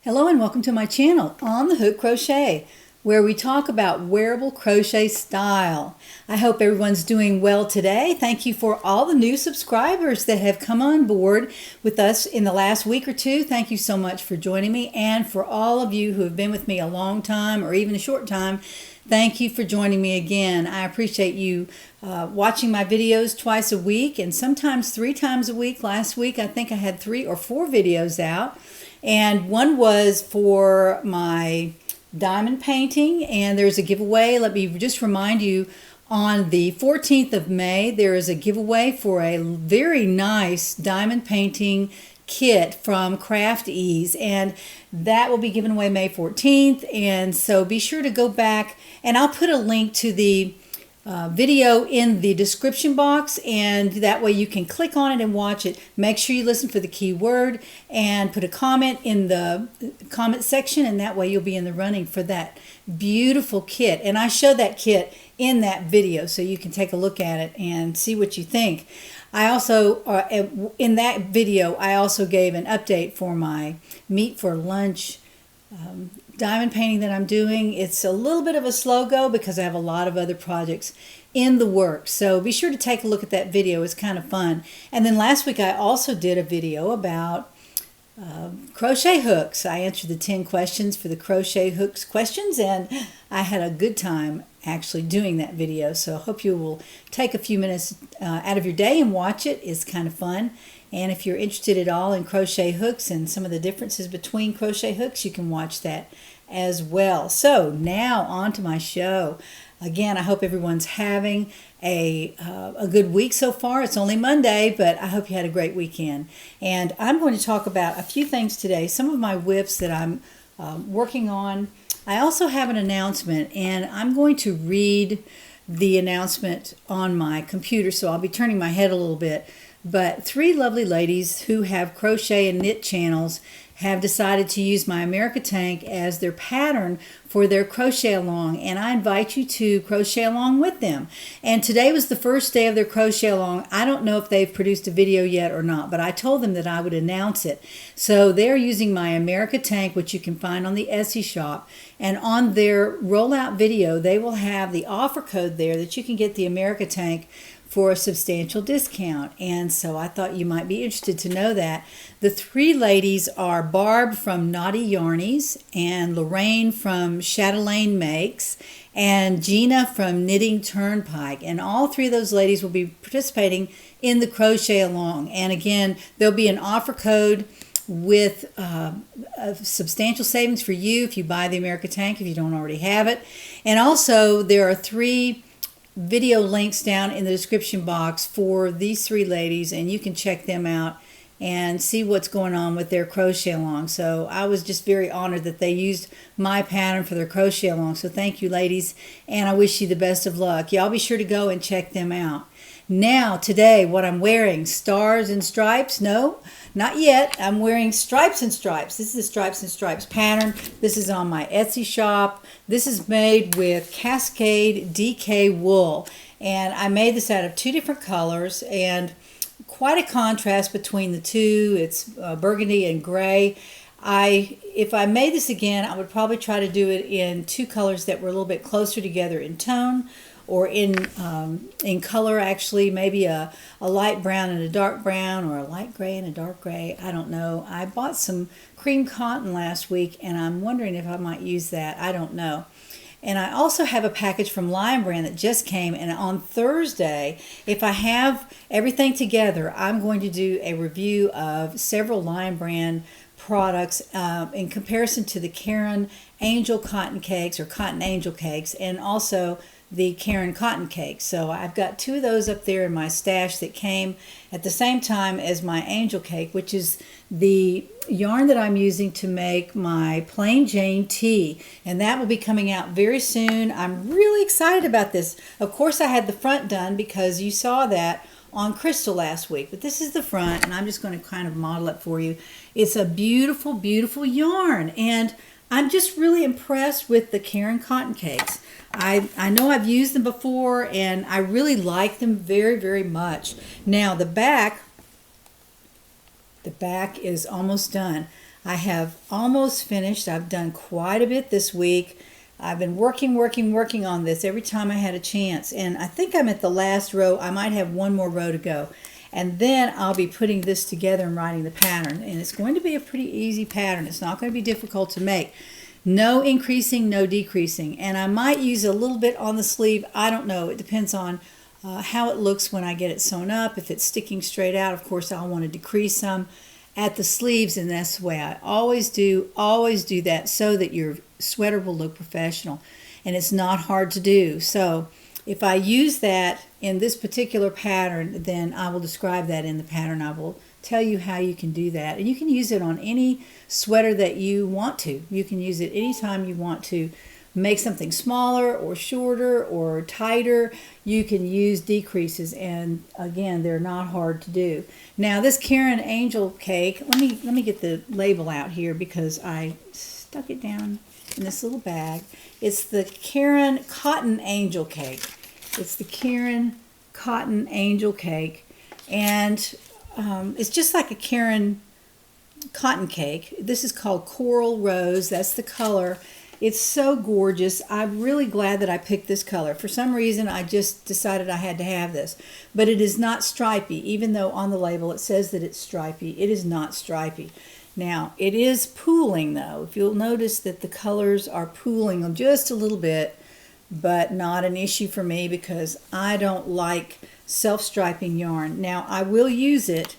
Hello and welcome to my channel, On the Hook Crochet, where we talk about wearable crochet style. I hope everyone's doing well today. Thank you for all the new subscribers that have come on board with us in the last week or two. Thank you so much for joining me, and for all of you who have been with me a long time or even a short time, thank you for joining me again. I appreciate you watching my videos twice a week and sometimes 3 times a week. Last week I think I had 3 or 4 videos out. And one was for my diamond painting, and there's a giveaway. Let me just remind you, on the 14th of May, there is a giveaway for a very nice diamond painting kit from Craft Ease, and that will be given away May 14th. And so be sure to go back, and I'll put a link to the video in the description box, and that way you can click on it and watch it. Make sure you listen for the keyword and put a comment in the comment section, and that way you'll be in the running for that beautiful kit. And I show that kit in that video, so you can take a look at it and see what you think. I also, in that video, I also gave an update for my Meat for Lunch diamond painting that I'm doing. It's a little bit of a slow go because I have a lot of other projects in the works. So be sure to take a look at that video. It's kind of fun. And then last week I also did a video about crochet hooks. I answered the 10 questions for the crochet hooks questions, and I had a good time actually doing that video. So I hope you will take a few minutes out of your day and watch it. It's kind of fun. And if you're interested at all in crochet hooks and some of the differences between crochet hooks, you can watch that as well. So now on to my show. Again, I hope everyone's having a good week so far. It's only Monday, but I hope you had a great weekend. And I'm going to talk about a few things today, some of my whips that I'm working on. I also have an announcement, and I'm going to read the announcement on my computer, so I'll be turning my head a little bit. But 3 lovely ladies who have crochet and knit channels have decided to use my America Tank as their pattern for their crochet along, and I invite you to crochet along with them. And today was the first day of their crochet along. I don't know if they've produced a video yet or not, but I told them that I would announce it. So they're using my America Tank, which you can find on the Etsy shop, and on their rollout video they will have the offer code there that you can get the America Tank for a substantial discount. And so I thought you might be interested to know that. The 3 ladies are Barb from Knotty Yarnies, and Lorraine from Chatelain Makes, and Gina from Knitting Turnpike. And all 3 of those ladies will be participating in the crochet along. And again, there'll be an offer code with a substantial savings for you if you buy the America Tank, if you don't already have it. And also there are 3 video links down in the description box for these 3 ladies, and you can check them out and see what's going on with their crochet along. So I was just very honored that they used my pattern for their crochet along. So thank you, ladies, and I wish you the best of luck. Y'all be sure to go and check them out. Now today, what I'm wearing, stars and stripes? No, not yet. I'm wearing stripes and stripes. This is the stripes and stripes pattern. This is on my Etsy shop. This is made with Cascade DK wool, and I made this out of 2 different colors, and quite a contrast between the 2. It's burgundy and gray. If I made this again, I would probably try to do it in 2 colors that were a little bit closer together in tone, or in color, actually. Maybe a light brown and a dark brown, or a light gray and a dark gray. I don't know. I bought some cream cotton last week, and I'm wondering if I might use that. I don't know. And I also have a package from Lion Brand that just came, and on Thursday, if I have everything together, I'm going to do a review of several Lion Brand products in comparison to the Caron Angel Cotton Cakes, or Cotton Angel Cakes, and also the Caron Cotton Cake. So I've got 2 of those up there in my stash that came at the same time as my Angel Cake, which is the yarn that I'm using to make my Plain Jane tee, and that will be coming out very soon. I'm really excited about this. Of course, I had the front done because you saw that on Crystal last week, but this is the front, and I'm just going to kind of model it for you. It's a beautiful, beautiful yarn, and I'm just really impressed with the Caron Cotton Cakes. I know I've used them before, and I really like them very, very much. Now the back is almost done. I have almost finished. I've done quite a bit this week. I've been working on this every time I had a chance. And I think I'm at the last row. I might have one more row to go. And then I'll be putting this together and writing the pattern. And it's going to be a pretty easy pattern. It's not going to be difficult to make. No increasing, no decreasing. And I might use a little bit on the sleeve. I don't know. It depends on how it looks when I get it sewn up. If it's sticking straight out, of course, I'll want to decrease some at the sleeves, and that's the way I always do that, so that your sweater will look professional. And it's not hard to do. So if I use that in this particular pattern, then I will describe that in the pattern. I will tell you how you can do that. And you can use it on any sweater that you want to. You can use it anytime you want to make something smaller or shorter or tighter. You can use decreases, and again, they're not hard to do. Now this Caron Angel Cake, let me get the label out here because I stuck it down in this little bag. It's the Caron Cotton Angel Cake. It's the Caron Cotton Angel Cake, and it's just like a Caron cotton cake. This is called Coral Rose. That's the color. It's so gorgeous. I'm really glad that I picked this color. For some reason, I just decided I had to have this. But it is not stripy, even though on the label it says that it's stripy. It is not stripy. Now, it is pooling, though. If you'll notice that the colors are pooling just a little bit, but not an issue for me because I don't like self-striping yarn. Now, I will use it,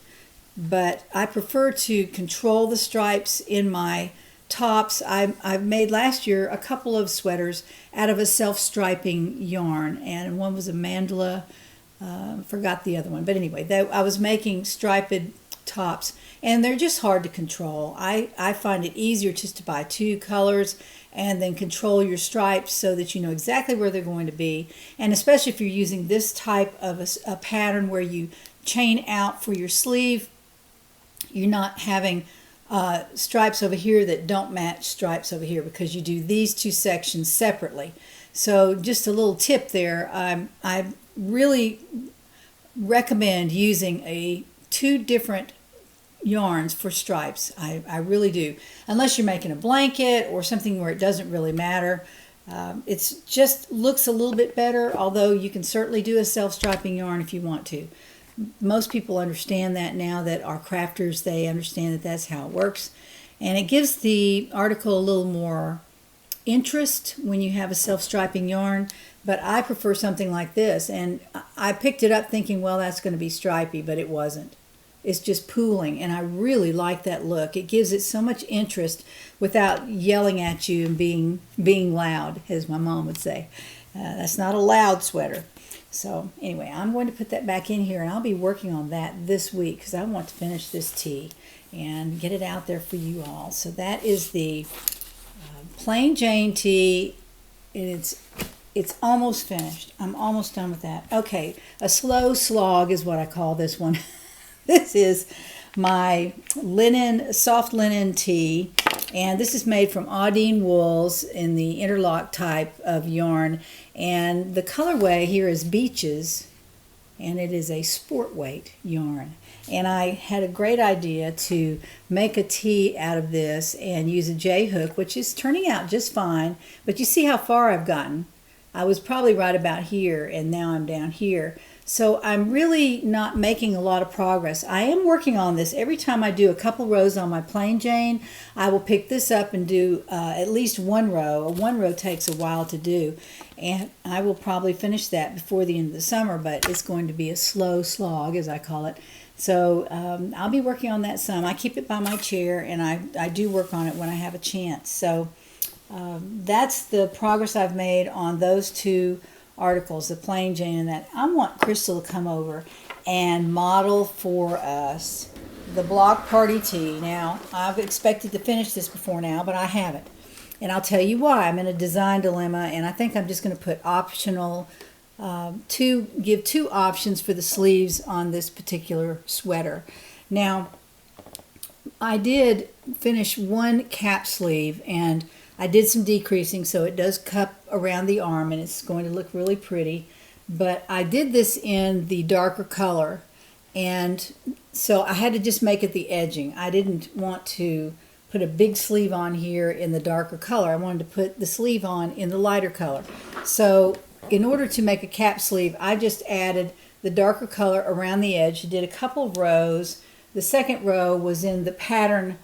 but I prefer to control the stripes in my tops. I've made last year a couple of sweaters out of a self-striping yarn, and one was a mandala, forgot the other one, but anyway, I was making striped tops, and they're just hard to control. I find it easier just to buy two colors and then control your stripes so that you know exactly where they're going to be. And especially if you're using this type of a pattern where you chain out for your sleeve, you're not having stripes over here that don't match stripes over here because you do these two sections separately. So just a little tip there. I really recommend using two different yarns for stripes. I really do. Unless you're making a blanket or something where it doesn't really matter. It's just looks a little bit better, although you can certainly do a self-striping yarn if you want to. Most people understand that now that are crafters. They understand that that's how it works. And it gives the article a little more interest when you have a self-striping yarn. But I prefer something like this. And I picked it up thinking, well, that's going to be stripy, but it wasn't. It's just pooling, and I really like that look. It gives it so much interest without yelling at you and being loud, as my mom would say. That's not a loud sweater. So anyway, I'm going to put that back in here, and I'll be working on that this week because I want to finish this tee and get it out there for you all. So that is the Plain Jane tee, and it's almost finished. I'm almost done with that. Okay, a slow slog is what I call this one. This is my soft linen tee, and this is made from Audine wools in the interlock type of yarn, and the colorway here is Beaches, and it is a sport weight yarn. And I had a great idea to make a tee out of this and use a J-hook, which is turning out just fine, but you see how far I've gotten. I was probably right about here, and now I'm down here. So I'm really not making a lot of progress. I am working on this. Every time I do a couple rows on my Plain Jane, I will pick this up and do at least one row. One row takes a while to do, and I will probably finish that before the end of the summer, but it's going to be a slow slog, as I call it. So I'll be working on that some. I keep it by my chair, and I do work on it when I have a chance. So that's the progress I've made on those two articles, the Plain Jane and that. I want Crystal to come over and model for us the block party tee. Now, I've expected to finish this before now, but I haven't. And I'll tell you why. I'm in a design dilemma, and I think I'm just going to put optional, give two options for the sleeves on this particular sweater. Now, I did finish one cap sleeve, and I did some decreasing, so it does cup around the arm, and it's going to look really pretty. But I did this in the darker color, and so I had to just make it the edging. I didn't want to put a big sleeve on here in the darker color. I wanted to put the sleeve on in the lighter color. So in order to make a cap sleeve, I just added the darker color around the edge. Did a couple of rows. The second row was in the pattern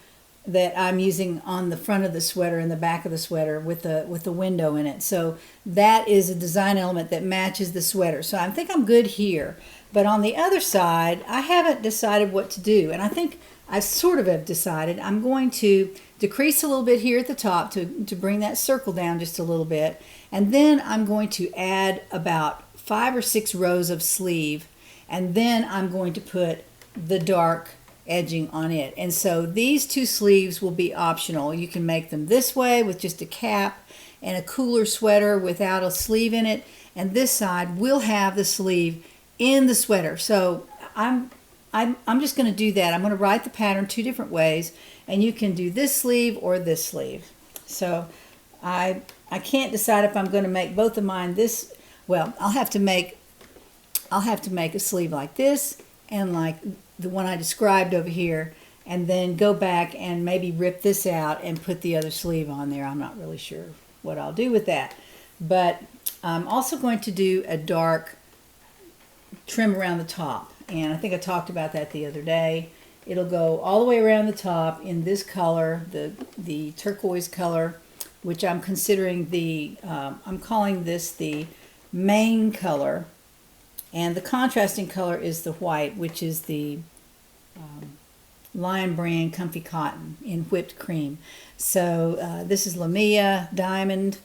that I'm using on the front of the sweater and the back of the sweater with the window in it. So that is a design element that matches the sweater. So I think I'm good here. But on the other side, I haven't decided what to do. And I think I sort of have decided. I'm going to decrease a little bit here at the top to bring that circle down just a little bit. And then I'm going to add about 5 or 6 rows of sleeve. And then I'm going to put the dark edging on it. And so these 2 sleeves will be optional. You can make them this way with just a cap and a cooler sweater without a sleeve in it. And this side will have the sleeve in the sweater. So I'm just going to do that. I'm going to write the pattern 2 different ways, and you can do this sleeve or this sleeve. So I can't decide if I'm going to make both of mine this. Well, I'll have to make a sleeve like this and like the one I described over here, and then go back and maybe rip this out and put the other sleeve on there. I'm not really sure what I'll do with that. But I'm also going to do a dark trim around the top, and I think I talked about that the other day. It'll go all the way around the top in this color, the turquoise color, which I'm considering I'm calling this the main color, and the contrasting color is the white, which is the Lion Brand Comfy Cotton in whipped cream. So this is Lamia Diamond,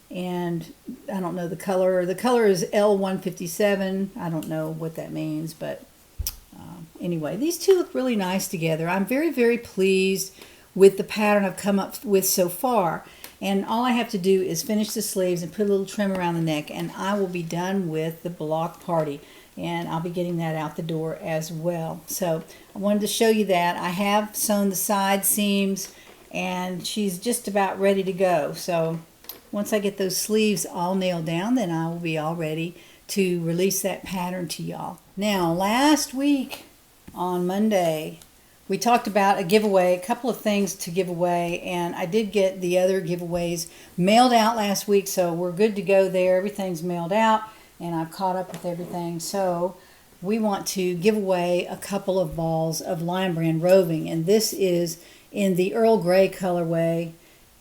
and I don't know the color. The color is L157. I don't know what that means, but anyway, these 2 look really nice together. I'm very, very pleased with the pattern I've come up with so far. And all I have to do is finish the sleeves and put a little trim around the neck, and I will be done with the block party. And I'll be getting that out the door as well. So I wanted to show you that. I have sewn the side seams, and she's just about ready to go. So once I get those sleeves all nailed down, then I will be all ready to release that pattern to y'all. Now, last week on Monday, we talked about a giveaway, a couple of things to give away, and I did get the other giveaways mailed out last week, so we're good to go there. Everything's mailed out, and I've caught up with everything. So we want to give away a couple of balls of Lion Brand roving, and this is in the Earl Grey colorway.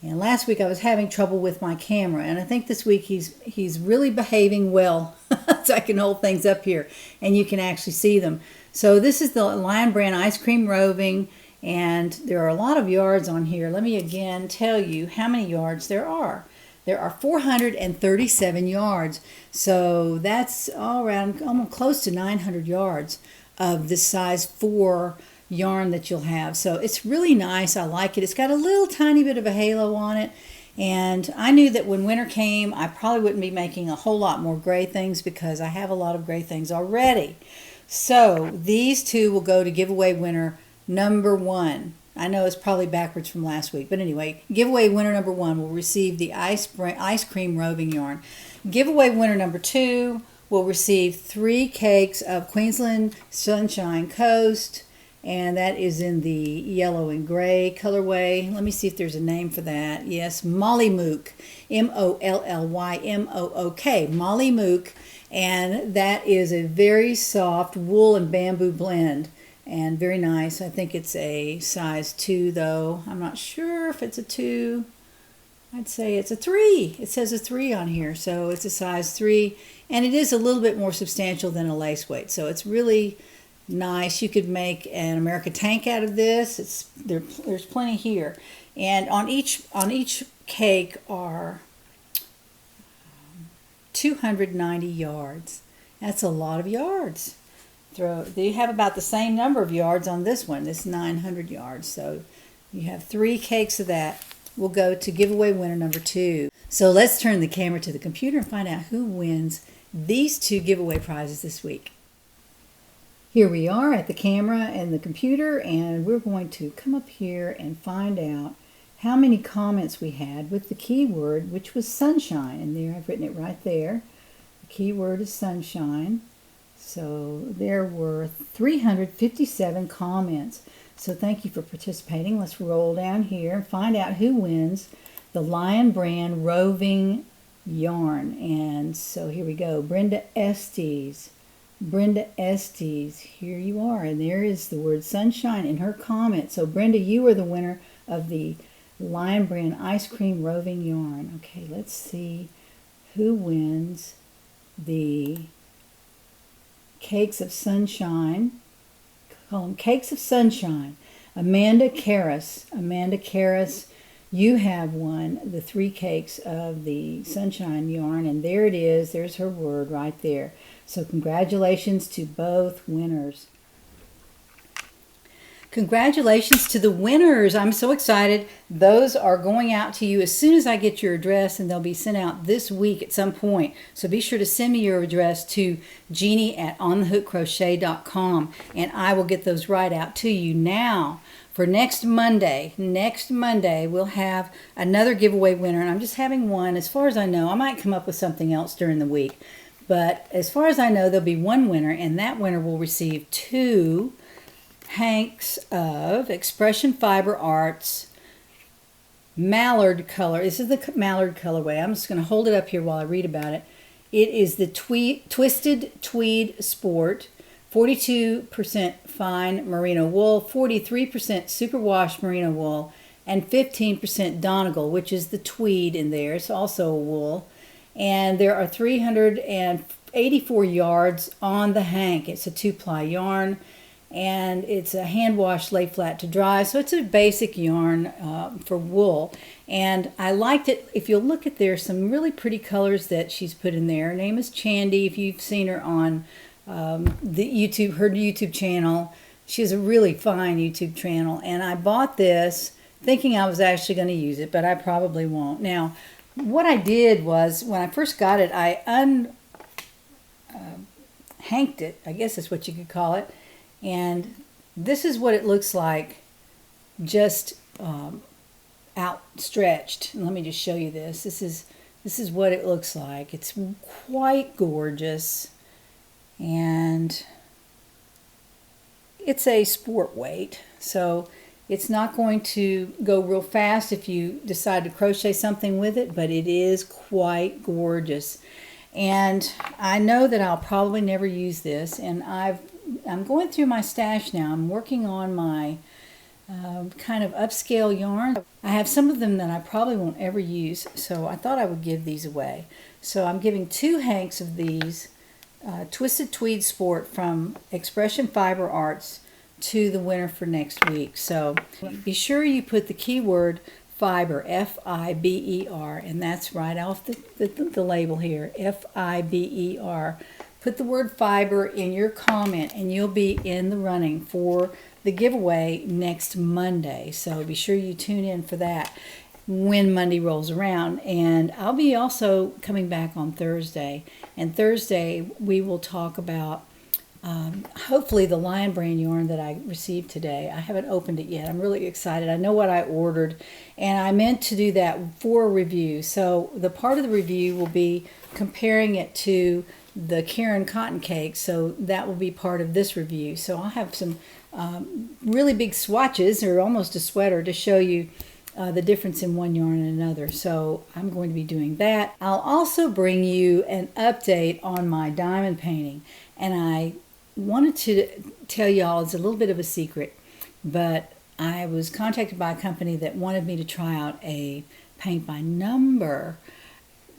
And last week I was having trouble with my camera, and I think this week he's really behaving well, so I can hold things up here and you can actually see them. So this is the Lion Brand Ice Cream Roving, and there are a lot of yards on here. Let me again tell you how many yards there are. There are 437 yards, so that's all around almost close to 900 yards of this size 4 yarn that you'll have. So it's really nice. I like it. It's got a little tiny bit of a halo on it, and I knew that when winter came I probably wouldn't be making a whole lot more gray things because I have a lot of gray things already. So these 2 will go to giveaway winner number 1. I know it's probably backwards from last week, but anyway, giveaway winner number 1 will receive the ice cream roving yarn. Giveaway winner number 2 will receive 3 cakes of Queensland Sunshine Coast, and that is in the yellow and gray colorway. Let me see if there's a name for that. Yes, Molly Mook, M-O-L-L-Y-M-O-O-K, Molly Mook, and that is a very soft wool and bamboo blend, and very nice. I think it's a size 2 though. I'm not sure if it's a 2. I'd say it's a 3. It says a 3 on here, so it's a size 3, and it is a little bit more substantial than a lace weight, so it's really nice. You could make an American tank out of this. There's plenty here, and on each cake are 290 yards. That's a lot of yards. They have about the same number of yards on this one. This 900 yards. So you have 3 cakes of that. Will go to giveaway winner number 2. So let's turn the camera to the computer and find out who wins these 2 giveaway prizes this week. Here we are at the camera and the computer, and we're going to come up here and find out how many comments we had with the keyword, which was sunshine. And there, I've written it right there. The keyword is sunshine. So there were 357 comments. So thank you for participating. Let's roll down here and find out who wins the Lion Brand Roving Yarn. And so here we go. Brenda Estes. Brenda Estes, here you are. And there is the word sunshine in her comment. So Brenda, you are the winner of the Lion Brand Ice Cream Roving Yarn. Okay, let's see who wins the Cakes of Sunshine. Call them Cakes of Sunshine. Amanda Karras. Amanda Karras, you have won the 3 cakes of the Sunshine yarn, and there it is. There's her word right there. So congratulations to both winners. Congratulations to the winners. I'm so excited. Those are going out to you as soon as I get your address, and they'll be sent out this week at some point. So be sure to send me your address to Jeannie@onthehookcrochet.com, and I will get those right out to you. Now, for next Monday, we'll have another giveaway winner, and I'm just having one. As far as I know, I might come up with something else during the week. But as far as I know, there'll be one winner, and that winner will receive 2 hanks of Expression Fiber Arts mallard color. This is the mallard colorway. I'm just going to hold it up here while I read about it. It is the Twisted Tweed Sport, 42% fine merino wool, 43% superwash merino wool, and 15% Donegal, which is the tweed in there. It's also a wool. And there are 384 yards on the hank. It's a 2-ply yarn. And it's a hand wash, lay flat to dry. So it's a basic yarn for wool. And I liked it. If you'll look at there, some really pretty colors that she's put in there. Her name is Chandy. If you've seen her on her YouTube channel, she has a really fine YouTube channel. And I bought this thinking I was actually going to use it, but I probably won't. Now, what I did was, when I first got it, I hanked it. I guess that's what you could call it. And this is what it looks like, just outstretched. Let me just show you this. This is what it looks like. It's quite gorgeous, and it's a sport weight, so it's not going to go real fast if you decide to crochet something with it, but it is quite gorgeous. And I know that I'll probably never use this, and I'm going through my stash now. I'm working on my kind of upscale yarn. I have some of them that I probably won't ever use, so I thought I would give these away. So I'm giving 2 hanks of these Twisted Tweed Sport from Expression Fiber Arts to the winner for next week. So be sure you put the keyword fiber, F-I-B-E-R, and that's right off the label here, F-I-B-E-R. Put the word fiber in your comment, and you'll be in the running for the giveaway next Monday. So be sure you tune in for that when Monday rolls around. And I'll be also coming back on Thursday. And Thursday we will talk about hopefully the Lion Brand yarn that I received today. I haven't opened it yet. I'm really excited. I know what I ordered, and I meant to do that for a review. So the part of the review will be comparing it to the Caron Cotton Cake, so that will be part of this review. So I'll have some really big swatches, or almost a sweater, to show you the difference in one yarn and another. So I'm going to be doing that. I'll also bring you an update on my diamond painting, and I wanted to tell y'all, it's a little bit of a secret, but I was contacted by a company that wanted me to try out a paint by number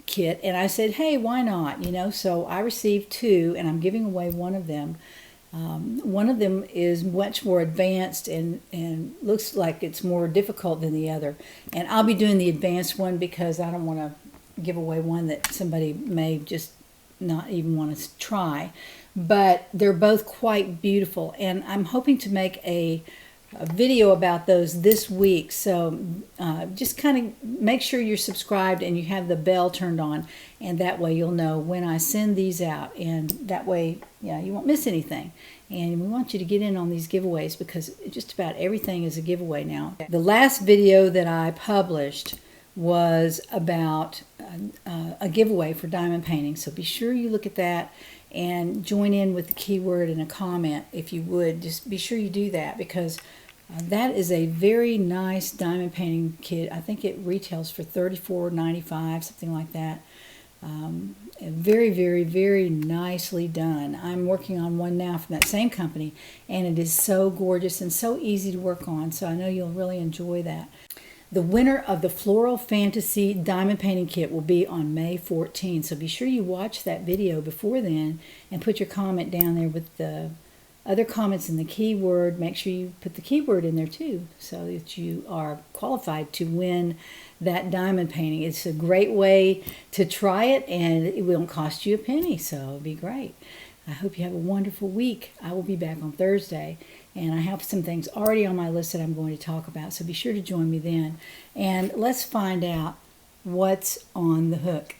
kit, and I said, hey, why not? So I received 2, and I'm giving away one of them. One of them is much more advanced and looks like it's more difficult than the other, and I'll be doing the advanced one because I don't want to give away one that somebody may just not even want to try. But they're both quite beautiful, and I'm hoping to make a video about those this week. So just kind of make sure you're subscribed and you have the bell turned on, and that way you'll know when I send these out, and that way you won't miss anything. And we want you to get in on these giveaways because just about everything is a giveaway now. The last video that I published was about a giveaway for diamond painting, so be sure you look at that and join in with the keyword and a comment if you would. Just be sure you do that, because That is a very nice diamond painting kit. I think it retails for $34.95, something like that. Very, very, very nicely done. I'm working on one now from that same company, and it is so gorgeous and so easy to work on, so I know you'll really enjoy that. The winner of the Floral Fantasy Diamond Painting Kit will be on May 14, so be sure you watch that video before then and put your comment down there with the other comments in the keyword. Make sure you put the keyword in there too, so that you are qualified to win that diamond painting. It's a great way to try it, and it won't cost you a penny, so it'll be great. I hope you have a wonderful week. I will be back on Thursday, and I have some things already on my list that I'm going to talk about, so be sure to join me then. And let's find out what's on the hook.